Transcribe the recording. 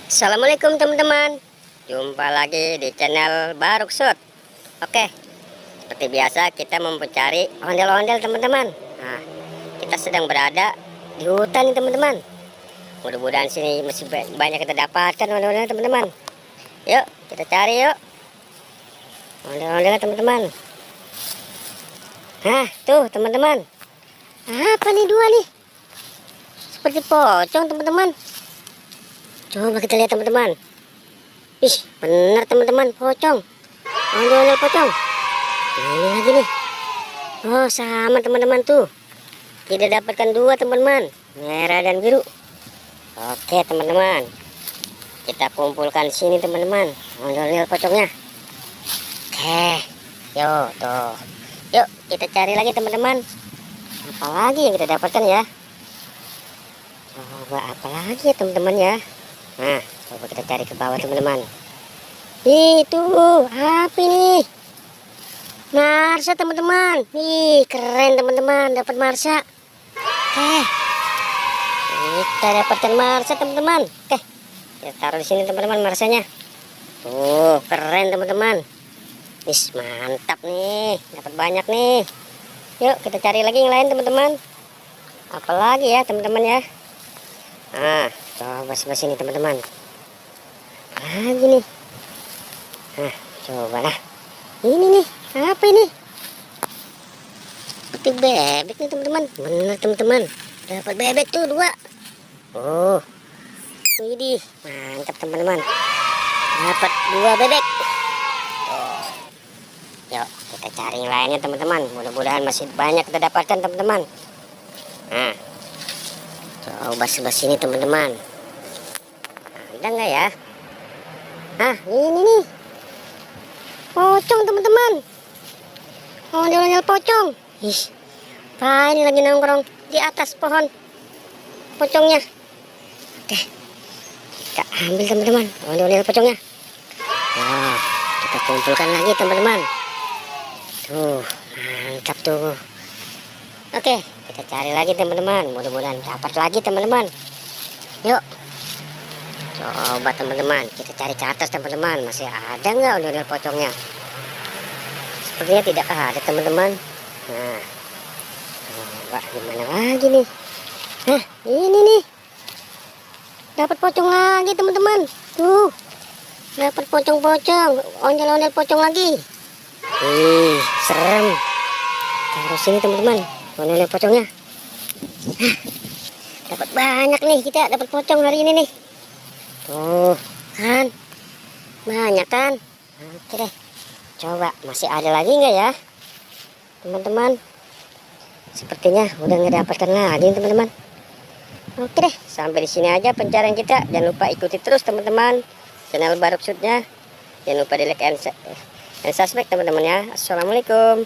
Assalamualaikum teman-teman. Jumpa lagi di channel Baruk Shot. Oke, seperti biasa kita mencari ondel-ondel teman-teman. Nah, kita sedang berada di hutan nih teman-teman. Mudah-mudahan sini masih banyak kita dapatkan ondel-ondel teman-teman. Yuk kita cari yuk ondel-ondel teman-teman. Nah tuh teman-teman, apa nih dua nih? Seperti pocong teman-teman. Coba kita lihat teman-teman. Ih, benar teman-teman, pocong. Ondel-ondel pocong. Ini lagi nih. Oh, sama teman-teman tuh. Kita dapatkan dua teman-teman, merah dan biru. Oke teman-teman, kita kumpulkan sini teman-teman, ondel-ondel pocongnya. Oke, yuk tuh. Yuk kita cari lagi teman-teman. Apalagi yang kita dapatkan ya? Coba apalagi ya teman-teman ya? Nah, coba kita cari ke bawah teman-teman. Itu apa ini? Marsa teman-teman. Ih, keren teman-teman, dapat marsa. Kita dapatkan marsa teman-teman. Oke, kita taruh di sini teman-teman marsanya. Tuh, keren teman-teman. Wis, mantap nih, dapat banyak nih. Yuk kita cari lagi yang lain teman-teman. Apalagi ya teman-teman ya? Nah, coba sebelah sini teman-teman. Lagi nih. Nah, cobalah. Ini nih, apa ini? Seperti bebek nih teman-teman. Benar teman-teman. Dapat bebek tuh dua. Oh, widih, mantap teman-teman. Dapat dua bebek. Oh. Yuk kita cari yang lainnya teman-teman. Mudah-mudahan masih banyak kita dapatkan teman-teman. Nah, coba sebelah sini teman-teman. Ada nggak ya? Ah, ini nih. Pocong teman-teman. Ondel-ondel pocong. Ih, apa ini lagi nongkrong di atas pohon pocongnya. Oke, kita ambil teman-teman ondel-ondel pocongnya. Nah, kita kumpulkan lagi teman-teman. Tuh, mantap tuh. Oke, kita cari lagi teman-teman. Mudah-mudahan dapat lagi teman-teman. Yuk. Coba teman-teman, kita cari ke atas teman-teman. Masih ada nggak ondel-ondel pocongnya? Sepertinya tidak ada teman-teman. Nah, coba gimana lagi nih? Nah, ini nih. Dapat pocong lagi teman-teman. Tuh, dapat pocong-pocong, ondel-ondel pocong lagi. Ih, serem. Taruh sini teman-teman, ondel-ondel pocongnya. Dapat banyak nih kita, dapat pocong hari ini nih. Tuh kan, banyak kan. Oke deh, coba masih ada lagi nggak ya teman-teman? Sepertinya udah nggak dapatkan lagi teman-teman. Oke deh, sampai di sini aja pencarian kita. Jangan lupa ikuti terus teman-teman channel Baruk Shotnya. Jangan lupa di like and subscribe teman-teman ya. Assalamualaikum.